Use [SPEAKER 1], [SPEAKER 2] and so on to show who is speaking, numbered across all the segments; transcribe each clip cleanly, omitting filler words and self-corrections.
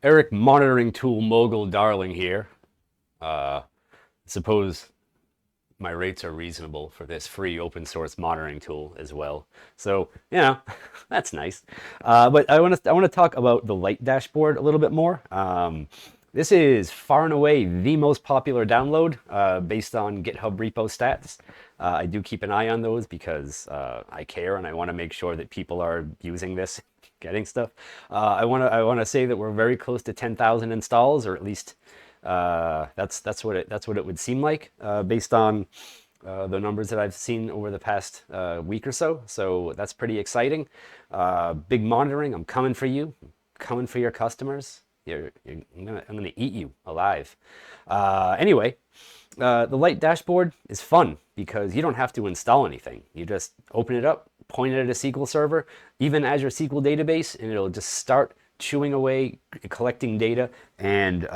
[SPEAKER 1] Eric monitoring tool mogul darling here. Suppose my rates are reasonable for this free open source monitoring tool as well. So, that's nice. But I want to talk about the Lite dashboard a little bit more. This is far and away the most popular download based on GitHub repo stats. I do keep an eye on those because I care and I want to make sure that people are using this, getting stuff. I want to say that we're very close to 10,000 installs, or at least that's what it would seem like based on the numbers that I've seen over the past week or so. So that's pretty exciting. Big monitoring. I'm coming for you. I'm coming for your customers. I'm gonna eat you alive. Anyway, the Lite dashboard is fun because you don't have to install anything. You just open it up, point it at a SQL server, even Azure SQL database, and it'll just start chewing away, collecting data, and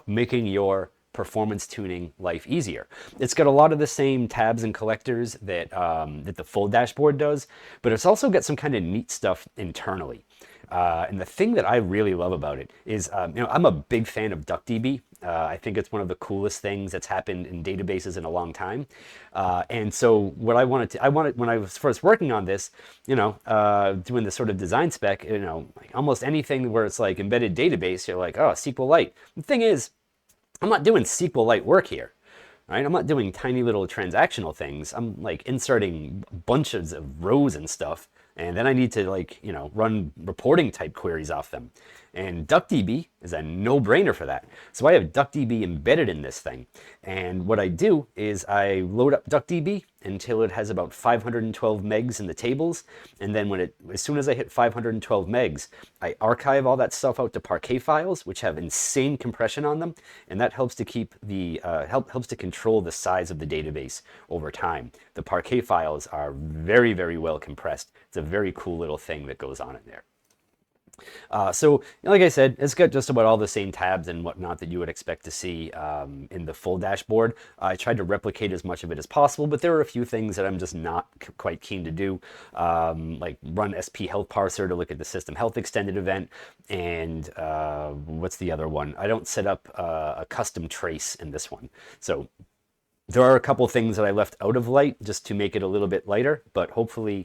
[SPEAKER 1] making your performance tuning life easier. It's got a lot of the same tabs and collectors that that the full dashboard does, but it's also got some kind of neat stuff internally. And the thing that I really love about it is, I'm a big fan of DuckDB. I think it's one of the coolest things that's happened in databases in a long time. And so what I wanted when I was first working on this, doing this sort of design spec, like almost anything where it's like embedded database, you're like, oh, SQLite. The thing is, I'm not doing SQLite work here. Right? I'm not doing tiny little transactional things. I'm like inserting bunches of rows and stuff, and then I need to run reporting type queries off them. And DuckDB is a no-brainer for that. So I have DuckDB embedded in this thing. And what I do is I load up DuckDB until it has about 512 megs in the tables. And then as soon as I hit 512 megs, I archive all that stuff out to Parquet files, which have insane compression on them. And that helps to keep helps to control the size of the database over time. The Parquet files are very, very well compressed. It's a very cool little thing that goes on in there. So, like I said, it's got just about all the same tabs and whatnot that you would expect to see in the full dashboard. I tried to replicate as much of it as possible, but there are a few things that I'm just not quite keen to do, like run SP Health Parser to look at the system health extended event, and what's the other one? I don't set up a custom trace in this one. So there are a couple things that I left out of Lite just to make it a little bit lighter, but hopefully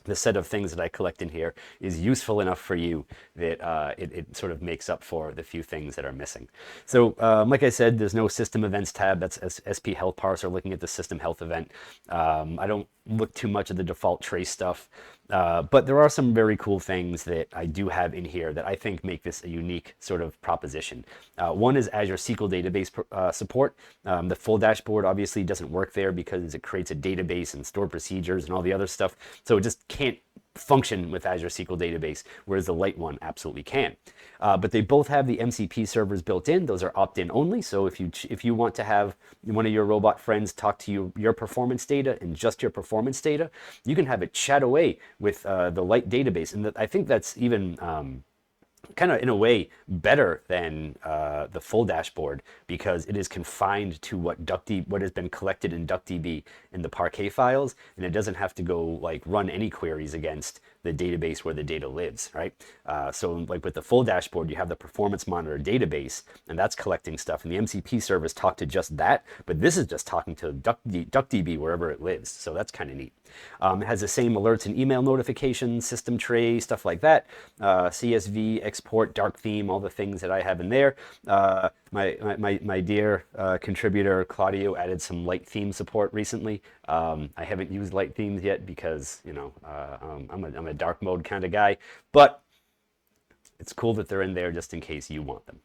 [SPEAKER 1] the set of things that I collect in here is useful enough for you that it sort of makes up for the few things that are missing. So like I said, there's no system events tab. That's SP Health Parser looking at the system health event. I don't look too much at the default trace stuff, but there are some very cool things that I do have in here that I think make this a unique sort of proposition. One is Azure SQL database support. The full dashboard obviously doesn't work there because it creates a database and stored procedures and all the other stuff. So it just can't function with Azure SQL database, whereas the Lite one absolutely can. But they both have the MCP servers built in. Those are opt-in only. So if you want to have one of your robot friends talk to your performance data and just your performance data, you can have it chat away with the Lite database. And I think that's even kind of in a way better than the full dashboard because it is confined to what has been collected in DuckDB in the Parquet files, and it doesn't have to go like run any queries against the database where the data lives, right? So like with the full dashboard, you have the performance monitor database, and that's collecting stuff, and the MCP servers talk to just that, but this is just talking to DuckDB wherever it lives, so that's kind of neat. It has the same alerts and email notifications, system tray, stuff like that, CSV, export, dark theme, all the things that I have in there. My dear contributor Claudio added some Lite theme support recently. I haven't used Lite themes yet because I'm a dark mode kind of guy, but it's cool that they're in there just in case you want them.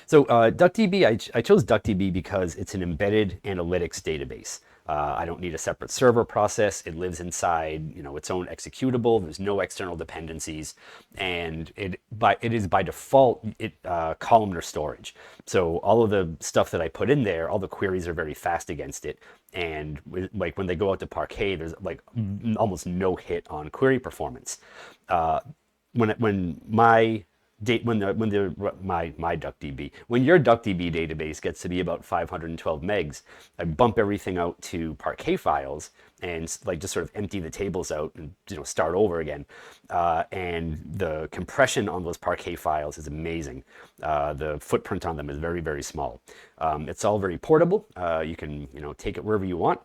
[SPEAKER 1] So DuckDB, I chose DuckDB because it's an embedded analytics database. I don't need a separate server process. It lives inside, its own executable. There's no external dependencies, and it is by default columnar storage. So all of the stuff that I put in there, all the queries are very fast against it. And like when they go out to Parquet, there's like almost no hit on query performance. When my DuckDB, when your DuckDB database gets to be about 512 megs, I bump everything out to Parquet files, and like just sort of empty the tables out and start over again. And the compression on those Parquet files is amazing. The footprint on them is very, very small. It's all very portable. You can take it wherever you want.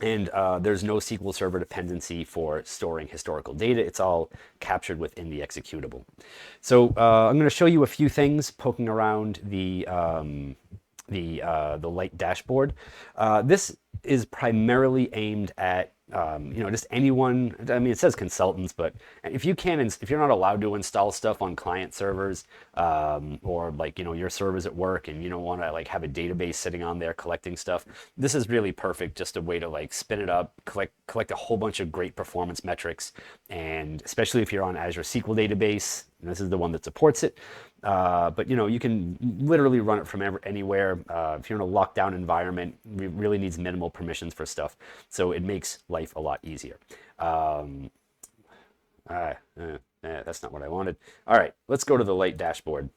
[SPEAKER 1] And there's no SQL Server dependency for storing historical data. It's all captured within the executable. So I'm going to show you a few things poking around the Lite dashboard. This is primarily aimed at just anyone. I mean, it says consultants, but if you're not allowed to install stuff on client servers, or like your servers at work, and you don't want to like have a database sitting on there collecting stuff, this is really perfect. Just a way to like spin it up, collect a whole bunch of great performance metrics, and especially if you're on Azure SQL database, this is the one that supports it. But you can literally run it from anywhere. If you're in a lockdown environment, it really needs minimal permissions for stuff, so it makes life a lot easier. That's not what I wanted. All right, let's go to the Lite dashboard.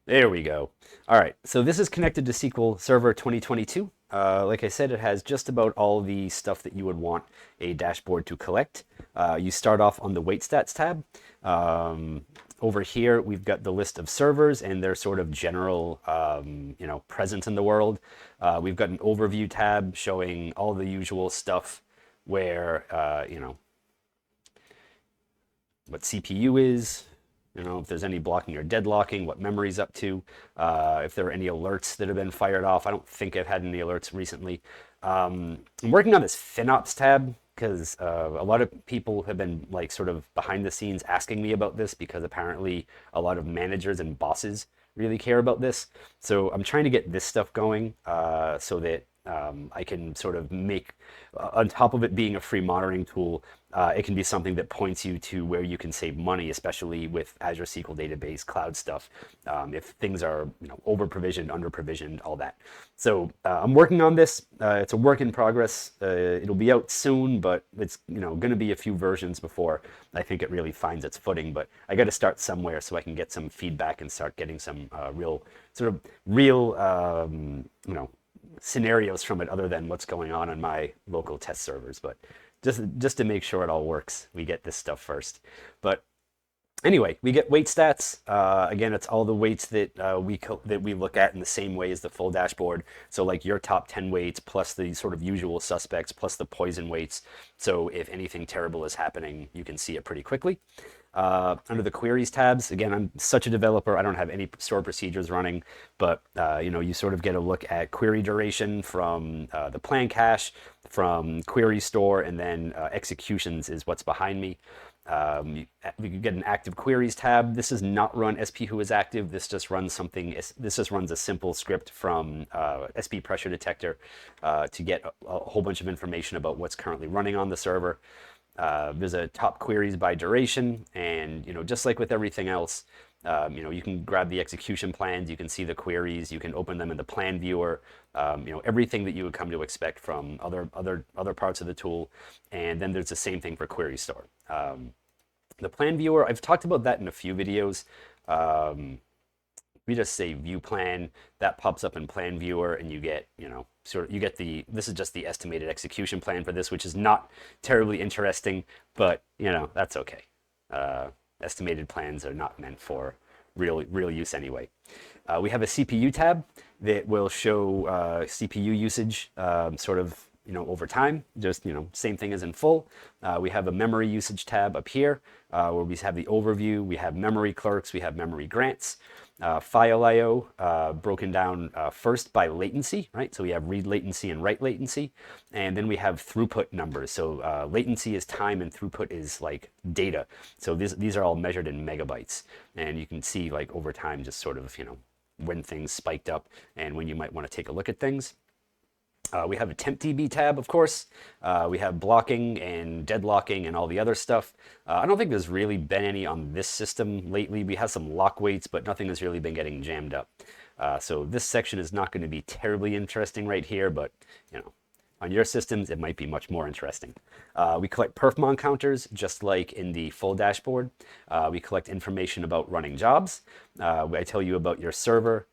[SPEAKER 1] There we go. All right, so this is connected to SQL Server 2022. Like I said, it has just about all the stuff that you would want a dashboard to collect. You start off on the Weight Stats tab. Over here, we've got the list of servers and their sort of general, presence in the world. We've got an overview tab showing all the usual stuff where, what CPU is, if there's any blocking or deadlocking, what memory's up to, if there are any alerts that have been fired off. I don't think I've had any alerts recently. I'm working on this FinOps tab because a lot of people have been like sort of behind the scenes asking me about this, because apparently a lot of managers and bosses really care about this. So I'm trying to get this stuff going so that I can sort of make, on top of it being a free monitoring tool, it can be something that points you to where you can save money, especially with Azure SQL database cloud stuff. If things are over provisioned, under provisioned, all that. So I'm working on this. It's a work in progress. It'll be out soon, but it's going to be a few versions before I think it really finds its footing. But I got to start somewhere so I can get some feedback and start getting some real scenarios from it, other than what's going on my local test servers. But just to make sure it all works, we get this stuff first. But anyway, we get weight stats. Again, it's all the weights that we look at in the same way as the full dashboard. So like your top 10 weights plus the sort of usual suspects plus the poison weights. So if anything terrible is happening, you can see it pretty quickly. Under the queries tabs, again, I'm such a developer, I don't have any stored procedures running, but you sort of get a look at query duration from the plan cache, from query store, and then executions is what's behind me. We could get an active queries tab. This does not run SP who is active. This just runs a simple script from SP pressure detector to get a whole bunch of information about what's currently running on the server. There's a top queries by duration, and just like with everything else, you can grab the execution plans, you can see the queries, you can open them in the plan viewer, everything that you would come to expect from other parts of the tool. And then there's the same thing for query store. The plan viewer, I've talked about that in a few videos. We just say view plan, that pops up in plan viewer, and you get this is just the estimated execution plan for this, which is not terribly interesting, but that's okay. Estimated plans are not meant for real use anyway. We have a CPU tab that will show CPU usage sort of over time, just same thing as in full. We have a memory usage tab up here where we have the overview. We have memory clerks, we have memory grants. File I/O broken down first by latency, right? So we have read latency and write latency, and then we have throughput numbers. So latency is time and throughput is like data. So these are all measured in megabytes, and you can see like over time just sort of when things spiked up and when you might want to take a look at things. We have a tempDB tab, of course. We have blocking and deadlocking and all the other stuff. I don't think there's really been any on this system lately. We have some lock weights, but nothing has really been getting jammed up. So this section is not going to be terribly interesting right here, but On your systems, it might be much more interesting. We collect perfmon counters, just like in the full dashboard. We collect information about running jobs. I tell you about your server,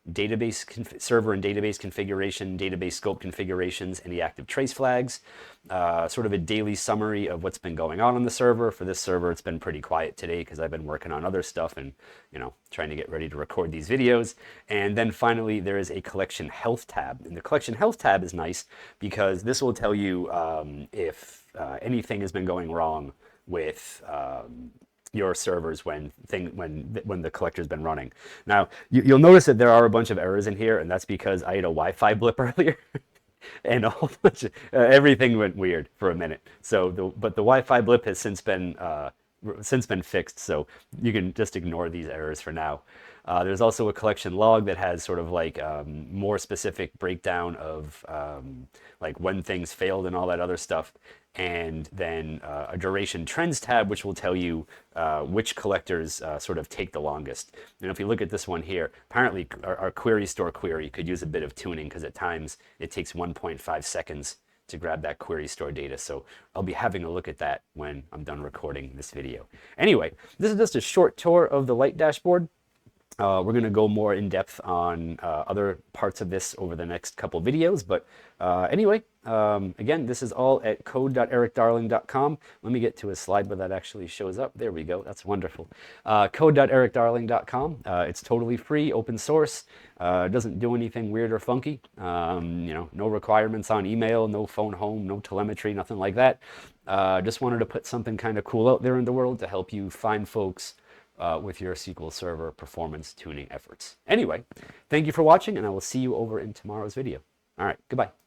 [SPEAKER 1] server and database configuration, database scope configurations, any active trace flags. Sort of a daily summary of what's been going on the server. For this server, it's been pretty quiet today because I've been working on other stuff and, trying to get ready to record these videos. And then finally, there is a collection health tab. And the collection health tab is nice because this will tell you if anything has been going wrong with your servers when the collector's been running. Now, you'll notice that there are a bunch of errors in here, and that's because I had a Wi-Fi blip earlier. And a whole bunch of everything went weird for a minute. But the Wi-Fi blip has since been fixed, so you can just ignore these errors for now. There's also a collection log that has sort of like more specific breakdown of like when things failed and all that other stuff. And then a duration trends tab, which will tell you which collectors sort of take the longest. And if you look at this one here, apparently our query store query could use a bit of tuning because at times it takes 1.5 seconds to grab that query store data. So I'll be having a look at that when I'm done recording this video. Anyway, this is just a short tour of the Lite dashboard. We're going to go more in depth on other parts of this over the next couple videos. But anyway, again, this is all at code.ericdarling.com. Let me get to a slide where that actually shows up. There we go. That's wonderful. Code.ericdarling.com. It's totally free, open source. It doesn't do anything weird or funky. No requirements on email, no phone home, no telemetry, nothing like that. Just wanted to put something kind of cool out there in the world to help you find folks with your SQL Server performance tuning efforts. Anyway, thank you for watching, and I will see you over in tomorrow's video. All right, goodbye.